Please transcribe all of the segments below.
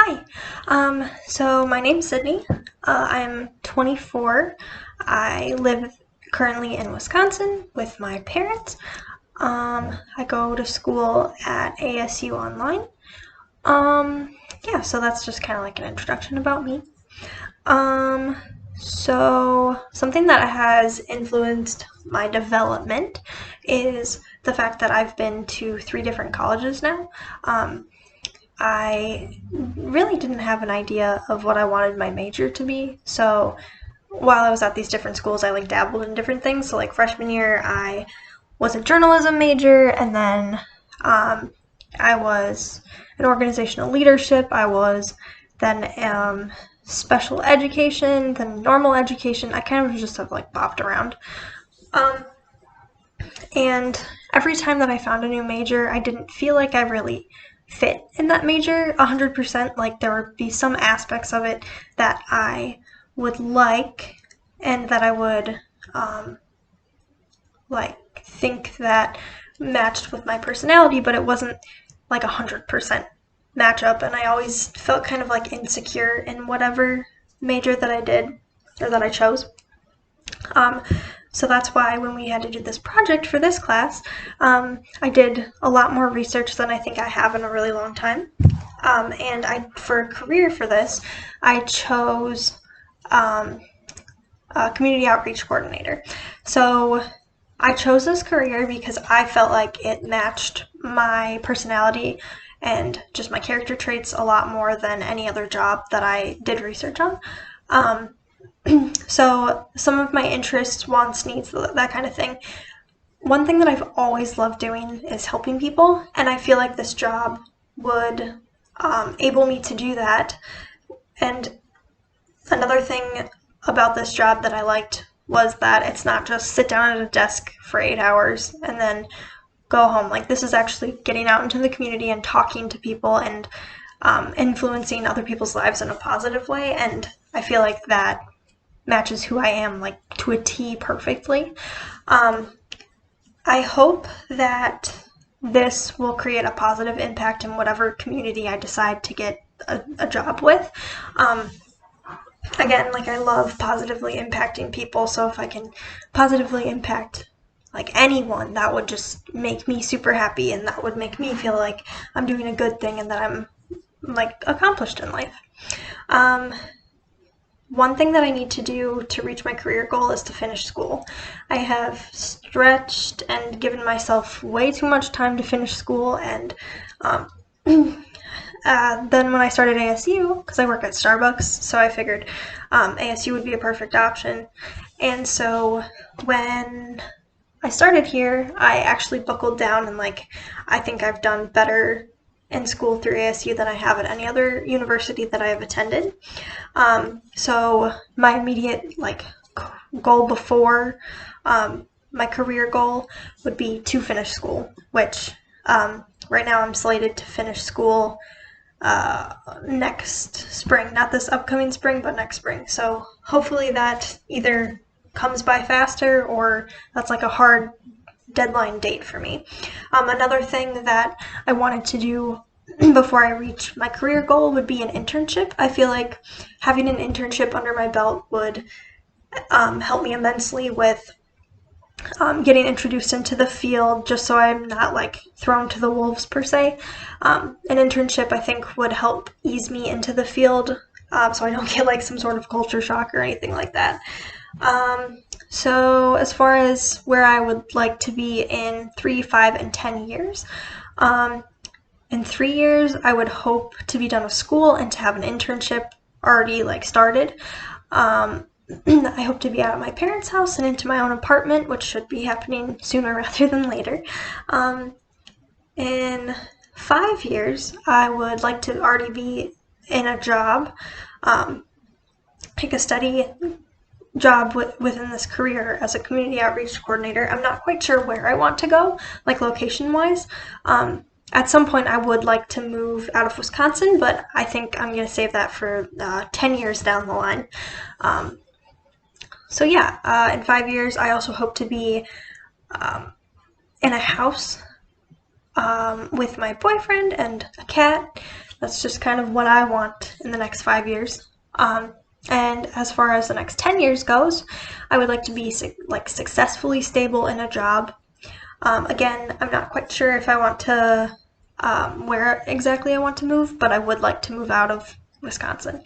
Hi. So my name's Sydney. I'm 24. I live currently in Wisconsin with my parents. I go to school at ASU online. Yeah, so that's just kind of like an introduction about me. Um, so something that has influenced my development is the fact that I've been to three different colleges now. I really didn't have an idea of what I wanted my major to be. So while I was at these different schools, I like dabbled in different things. So like freshman year, I was a journalism major, and then I was in organizational leadership. I was then special education, then normal education. I kind of just have like bopped around. Um, and every time that I found a new major, I didn't feel like I really fit in that major 100%. Like there would be some aspects of it that I would like and that I would like think that matched with my personality, but it wasn't like 100% match up. And I always felt kind of like insecure in whatever major that I did or that I chose. Um, so that's why when we had to do this project for this class, I did a lot more research than I think I have in a really long time. And for a career for this, I chose a community outreach coordinator. So I chose this career because I felt like it matched my personality and just my character traits a lot more than any other job that I did research on. Um, so some of my interests, wants, needs, that kind of thing. One thing that I've always loved doing is helping people, and I feel like this job would able me to do that. And another thing about this job that I liked was that it's not just sit down at a desk for 8 hours and then go home. Like this is actually getting out into the community and talking to people and influencing other people's lives in a positive way. And I feel like that matches who I am like to a T perfectly. Um, I hope that this will create a positive impact in whatever community I decide to get a job with. Um, Again, like I love positively impacting people, so if I can positively impact like anyone, that would just make me super happy and that would make me feel like I'm doing a good thing and that I'm like accomplished in life. Um, One thing that I need to do to reach my career goal is to finish school. I have stretched and given myself way too much time to finish school, and um, then when I started ASU, because I work at Starbucks, so I figured ASU would be a perfect option. And so when I started here, I actually buckled down and like I think I've done better in school through ASU than I have at any other university that I have attended. So my immediate like goal before my career goal would be to finish school, which right now I'm slated to finish school next spring, not this upcoming spring, but next spring. So hopefully that either comes by faster or that's like a hard deadline date for me. Another thing that I wanted to do before I reach my career goal would be an internship. I feel like having an internship under my belt would help me immensely with getting introduced into the field just so I'm not like thrown to the wolves per se. An internship I think would help ease me into the field so I don't get like some sort of culture shock or anything like that. So as far as where I would like to be in 3, 5, and 10 years, in 3 years I would hope to be done with school and to have an internship already like started. I hope to be out of my parents' house and into my own apartment, which should be happening sooner rather than later. In 5 years, I would like to already be in a job, like a steady job within this career as a community outreach coordinator. I'm not quite sure where I want to go, like location wise. At some point, I would like to move out of Wisconsin, but I think I'm going to save that for 10 years down the line. So yeah, in 5 years, I also hope to be in a house with my boyfriend and a cat, that's just kind of what I want in the next 5 years. And as far as the next 10 years goes, I would like to be successfully stable in a job. Again, I'm not quite sure if I want to where exactly I want to move, but I would like to move out of Wisconsin.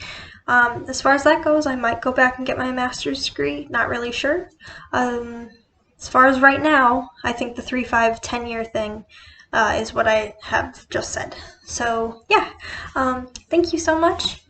As far as that goes, I might go back and get my master's degree. Not really sure. As far as right now, I think the 3, 5, 10-year thing is what I have just said. So yeah, thank you so much.